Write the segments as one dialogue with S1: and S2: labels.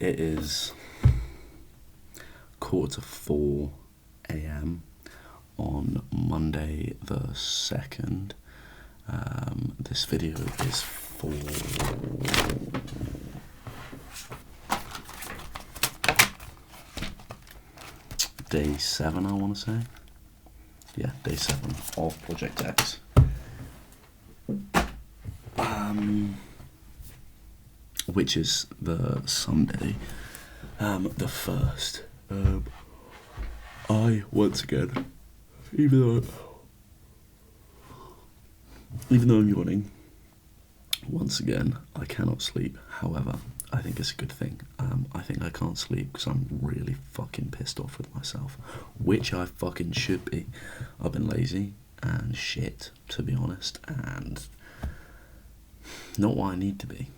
S1: It is 3:45 a.m. on Monday the 2nd. This video is for day 7, I want to say. Yeah, day 7 of Project X. Which is the Sunday, the 1st. I, once again, even though I'm yawning, once again, I cannot sleep. However, I think it's a good thing. I think I can't sleep because I'm really fucking pissed off with myself, which I fucking should be. I've been lazy and shit, to be honest, and not what I need to be.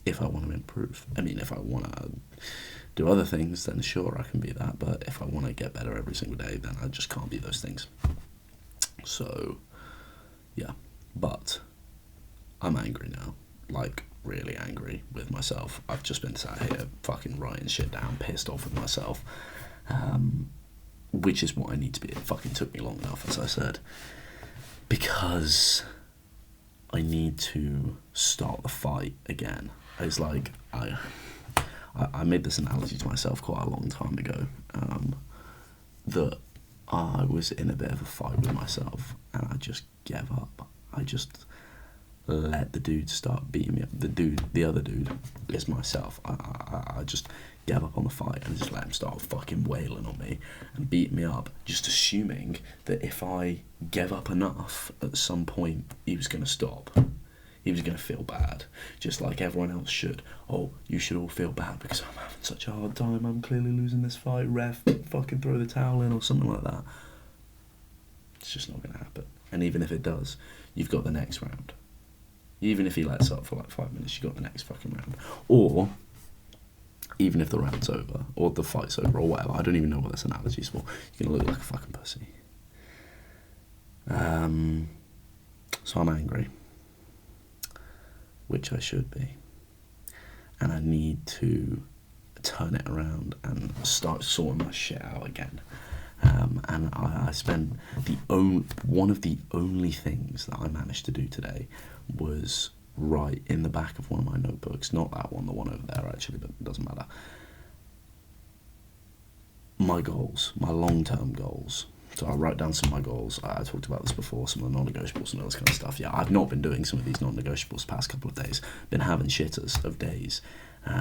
S1: If I want to improve. I mean, if I want to do other things, then sure, I can be that. But if I want to get better every single day, then I just can't be those things. So, yeah. But I'm angry now. Like, really angry with myself. I've just been sat here fucking writing shit down, pissed off with myself. Which is what I need to be. It fucking took me long enough, as I said. Because I need to start the fight again. It's like, I made this analogy to myself quite a long time ago, that I was in a bit of a fight with myself, and I just gave up. I just let the dude start beating me up. The other dude is myself. I just gave up on the fight and just let him start fucking wailing on me and beating me up, just assuming that if I gave up enough, at some point he was going to stop. He was going to feel bad, just like everyone else should. Oh, you should all feel bad because I'm having such a hard time, I'm clearly losing this fight, ref, fucking throw the towel in or something like that. It's just not going to happen. And even if it does, you've got the next round. Even if he lets up for like 5 minutes, you've got the next fucking round. Or, even if the round's over, or the fight's over, or whatever, I don't even know what this analogy's for, you're going to look like a fucking pussy. So I'm angry. Which I should be. And I need to turn it around and start sorting my shit out again. And I spent one of the only things that I managed to do today was write in the back of one of my notebooks, not that one, the one over there actually, but it doesn't matter. My goals, my long-term goals. So I write down some of my goals. I talked about this before, some of the non-negotiables and all this kind of stuff. Yeah, I've not been doing some of these non-negotiables the past couple of days. Been having shitters of days. But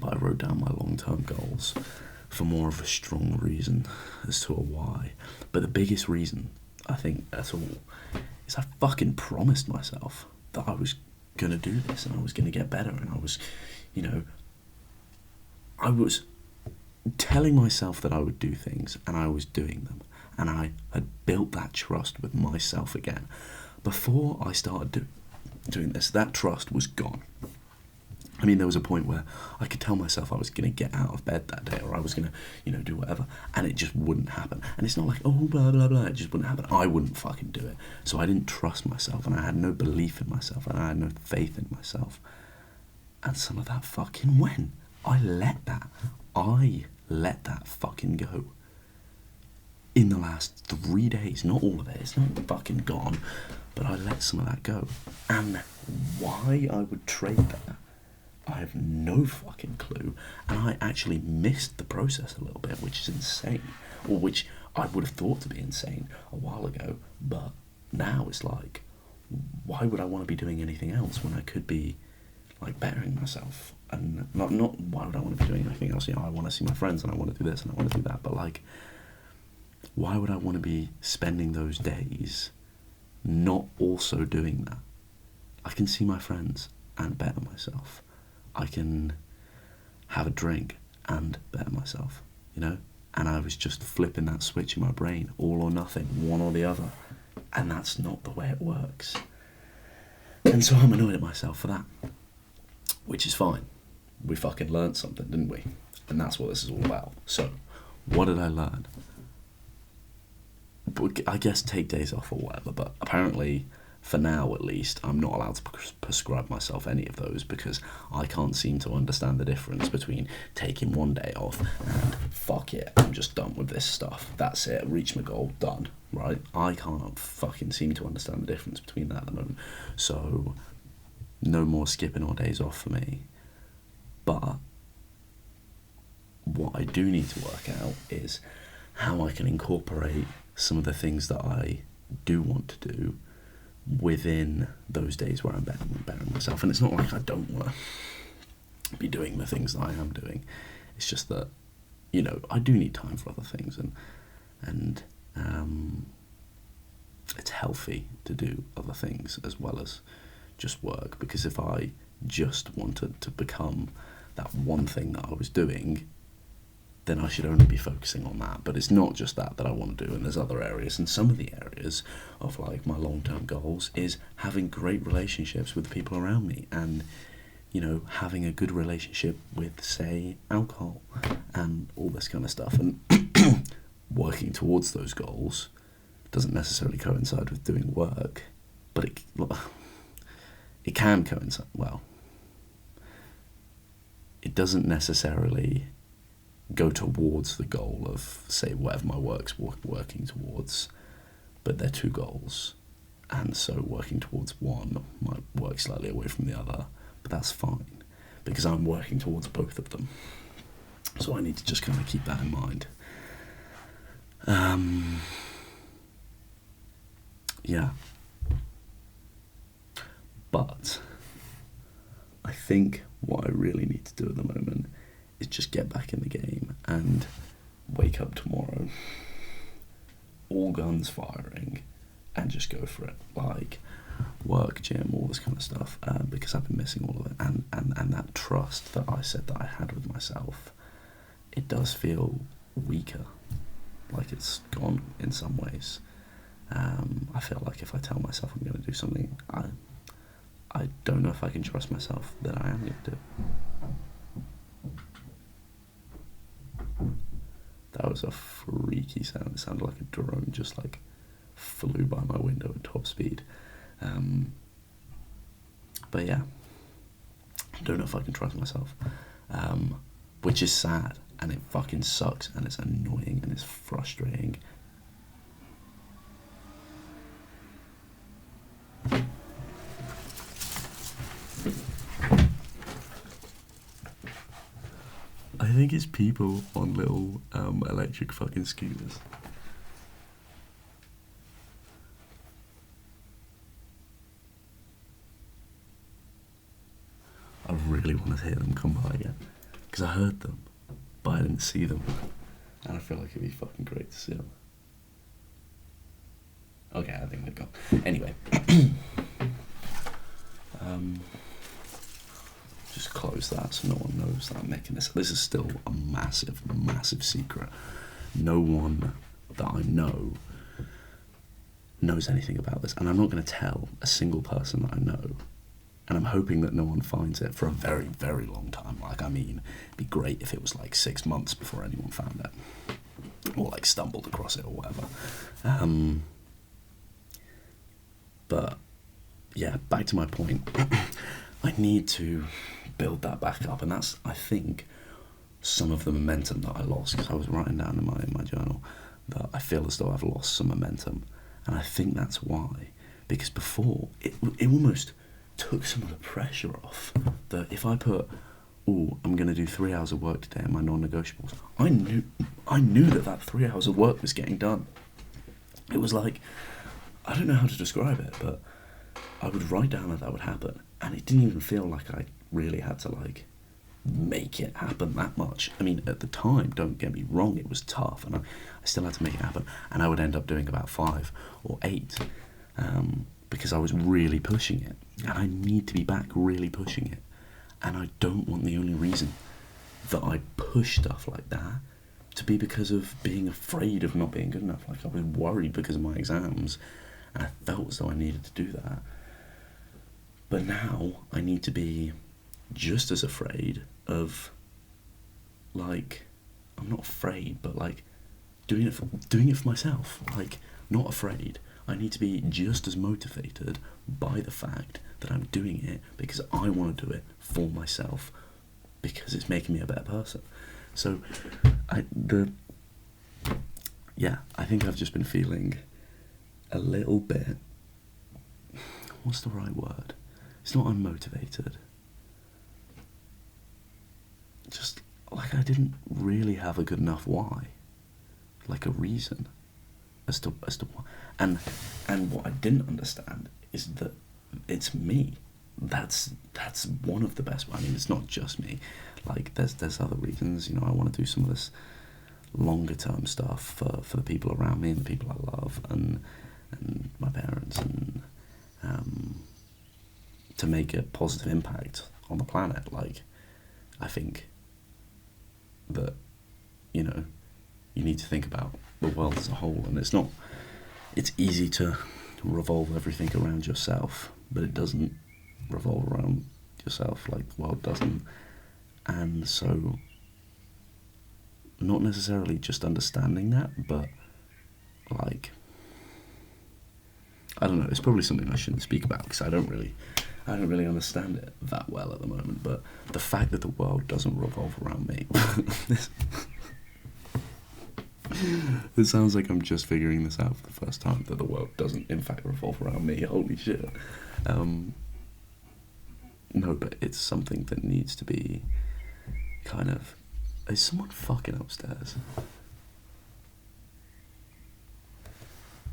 S1: I wrote down my long-term goals for more of a strong reason as to a why. But the biggest reason, I think, at all, is I fucking promised myself that I was going to do this and I was going to get better. And I was, I was telling myself that I would do things, and I was doing them, and I had built that trust with myself again. Before I started doing this, that trust was gone. I mean, there was a point where I could tell myself I was going to get out of bed that day, or I was going to, do whatever, and it just wouldn't happen. And it's not like, oh, blah, blah, blah, it just wouldn't happen. I wouldn't fucking do it. So I didn't trust myself, and I had no belief in myself, and I had no faith in myself. And some of that fucking went. I let that fucking go. In the last 3 days, not all of it, it's not fucking gone, but I let some of that go. And why I would trade that, I have no fucking clue. And I actually missed the process a little bit, which is insane, or which I would have thought to be insane a while ago, but now it's like, why would I want to be doing anything else when I could be like bettering myself? And not why would I want to be doing anything else? I want to see my friends and I want to do this and I want to do that. But like, why would I want to be spending those days not also doing that? I can see my friends and better myself. I can have a drink and better myself, And I was just flipping that switch in my brain, all or nothing, one or the other. And that's not the way it works. And so I'm annoyed at myself for that. Which is fine. We fucking learned something, didn't we? And that's what this is all about. So, what did I learn? I guess take days off or whatever, but apparently for now at least, I'm not allowed to prescribe myself any of those, because I can't seem to understand the difference between taking one day off and fuck it, I'm just done with this stuff. That's it, reach my goal, done, right? I can't fucking seem to understand the difference between that at the moment. So, no more skipping or days off for me. But what I do need to work out is how I can incorporate some of the things that I do want to do within those days where I'm bettering myself. And it's not like I don't want to be doing the things that I am doing. It's just that, I do need time for other things, and it's healthy to do other things as well as just work, because if I just wanted to become that one thing that I was doing, then I should only be focusing on that. But it's not just that I want to do, and there's other areas. And some of the areas of like my long-term goals is having great relationships with the people around me, and having a good relationship with, say, alcohol and all this kind of stuff. And working towards those goals doesn't necessarily coincide with doing work, but it can coincide. Well, it doesn't necessarily go towards the goal of, say, whatever my work's working towards, but they're two goals, and so working towards one might work slightly away from the other, but that's fine, because I'm working towards both of them. So I need to just kind of keep that in mind. Yeah. But I think what I really need to do at the moment is just get back in the game and wake up tomorrow, all guns firing, and just go for it. Like, work, gym, all this kind of stuff, because I've been missing all of it. And that trust that I said that I had with myself, it does feel weaker, like it's gone in some ways. I feel like if I tell myself I'm going to do something, I don't know if I can trust myself that I am going to do it. That was a freaky sound. It sounded like a drone just like flew by my window at top speed. But yeah, I don't know if I can trust myself, which is sad, and it fucking sucks, and it's annoying, and it's frustrating. I think it's people on little electric fucking scooters. I really want to hear them come by again, because I heard them, but I didn't see them, and I feel like it'd be fucking great to see them. Okay, I think they've gone. Anyway, just close that so no one knows that I'm making this. This is still a massive, massive secret. No one that I know knows anything about this, and I'm not going to tell a single person that I know. And I'm hoping that no one finds it for a very, very long time. Like, I mean, it'd be great if it was like 6 months before anyone found it, or like stumbled across it or whatever. But yeah, back to my point. I need to build that back up, and that's, I think, some of the momentum that I lost, because I was writing down in my journal that I feel as though I've lost some momentum, and I think that's why. Because before, it almost took some of the pressure off. That if I put, I'm going to do 3 hours of work today in my non-negotiables, I knew that 3 hours of work was getting done. It was like, I don't know how to describe it, but I would write down that would happen, and it didn't even feel like I really had to like make it happen that much. I mean, at the time, don't get me wrong, it was tough, and I still had to make it happen, and I would end up doing about 5 or 8, because I was really pushing it, and I need to be back really pushing it, and I don't want the only reason that I push stuff like that to be because of being afraid of not being good enough. Like, I was worried because of my exams, and I felt as though I needed to do that. But now I need to be just as afraid of, like, I'm not afraid, but like doing it for myself. Like, not afraid. I need to be just as motivated by the fact that I'm doing it because I want to do it for myself, because it's making me a better person. So, I think I've just been feeling a little bit, what's the right word? It's not unmotivated. Just like I didn't really have a good enough why, like a reason as to why. And what I didn't understand is that it's me. That's one of the best. I mean, it's not just me. Like there's other reasons. You know, I want to do some of this longer term stuff for the people around me and the people I love and my parents, and to make a positive impact on the planet. Like, I think that, you know, you need to think about the world as a whole, and it's easy to revolve everything around yourself, but it doesn't revolve around yourself, like the world doesn't. And so, not necessarily just understanding that, but like, I don't know, it's probably something I shouldn't speak about because I don't really understand it that well at the moment, but the fact that the world doesn't revolve around me, it sounds like I'm just figuring this out for the first time, that the world doesn't in fact revolve around me. Holy shit. No, but it's something that needs to be kind of... Is someone fucking upstairs?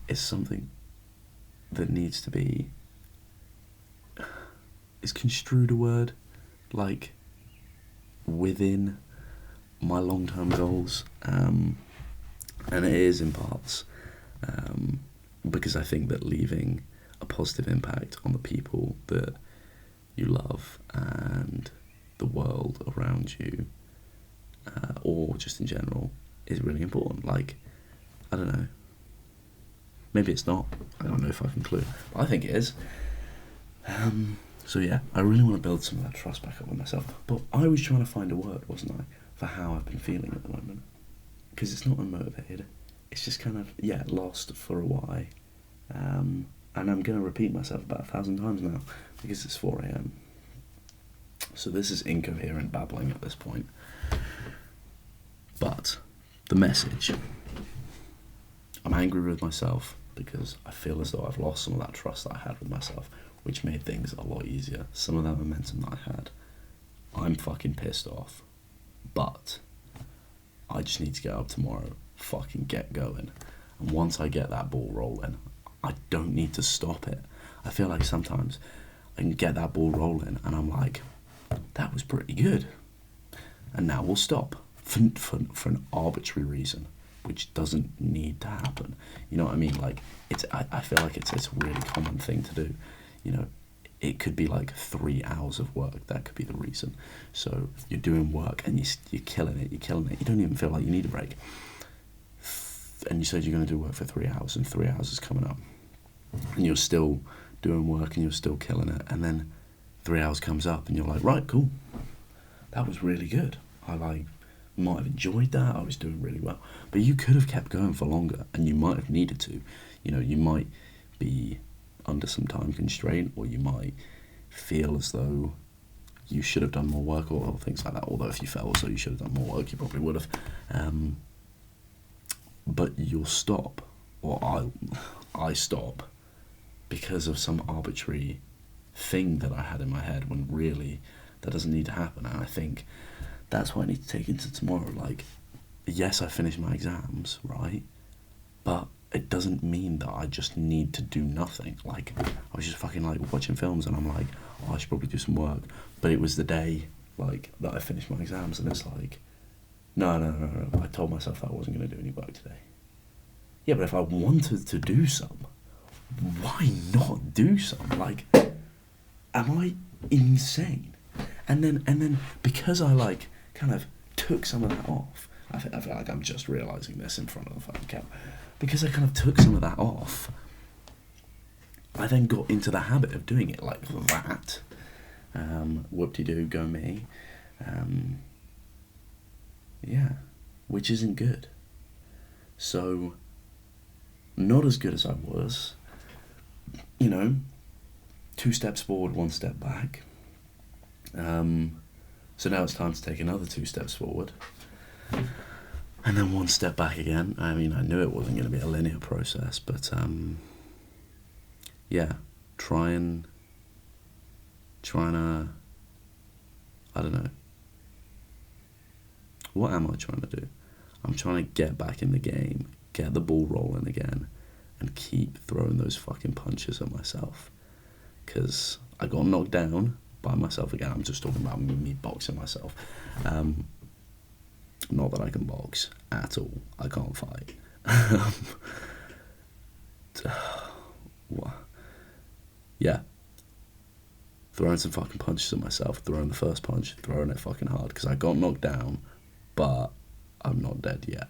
S1: It's something that needs to be... Is construed a word? Like, within my long-term goals. And it is in parts. Because I think that leaving a positive impact on the people that you love and the world around you, or just in general, is really important. Like, I don't know. Maybe it's not. I don't know if I can clue. But I think it is. So yeah, I really want to build some of that trust back up with myself. But I was trying to find a word, wasn't I, for how I've been feeling at the moment. Because it's not unmotivated. It's just kind of, lost for a why. And I'm going to repeat myself about 1,000 times now, because it's 4 a.m. So this is incoherent babbling at this point. But the message: I'm angry with myself because I feel as though I've lost some of that trust that I had with myself, which made things a lot easier. Some of that momentum that I had. I'm fucking pissed off. But I just need to get up tomorrow, fucking get going. And once I get that ball rolling, I don't need to stop it. I feel like sometimes I can get that ball rolling and I'm like, that was pretty good. And now we'll stop for an arbitrary reason, which doesn't need to happen. You know what I mean? Like, I feel like it's a really common thing to do. You know, it could be like 3 hours of work. That could be the reason. So you're doing work and you're killing it. You don't even feel like you need a break. And you said you're going to do work for 3 hours, and 3 hours is coming up. And you're still doing work and you're still killing it. And then 3 hours comes up and you're like, right, cool. That was really good. I might have enjoyed that. I was doing really well. But you could have kept going for longer, and you might have needed to. You know, you might be under some time constraint, or you might feel as though you should have done more work, or things like that. Although if you felt as though you should have done more work, you probably would have. But you'll stop, or I stop, because of some arbitrary thing that I had in my head, when really that doesn't need to happen. And I think that's what I need to take into tomorrow. Like, yes, I finished my exams, right? But it doesn't mean that I just need to do nothing. Like, I was just fucking like watching films and I'm like, oh, I should probably do some work. But it was the day, like, that I finished my exams, and it's like, no. I told myself that I wasn't going to do any work today. Yeah, but if I wanted to do some, why not do some? Like, am I insane? And then because I like kind of took some of that off, I feel like I'm just realising this in front of the fucking camera. Because I kind of took some of that off, I then got into the habit of doing it like that. Whoop-de-doo, go me. Which isn't good. So, not as good as I was, you know, 2 steps forward, 1 step back. So now it's time to take another 2 steps forward. And then 1 step back again. I mean, I knew it wasn't going to be a linear process, but yeah, trying to, I don't know. What am I trying to do? I'm trying to get back in the game, get the ball rolling again, and keep throwing those fucking punches at myself. Because I got knocked down by myself again. I'm just talking about me boxing myself. Not that I can box at all. I can't fight. Yeah. Throwing some fucking punches at myself. Throwing the first punch. Throwing it fucking hard. Because I got knocked down. But I'm not dead yet.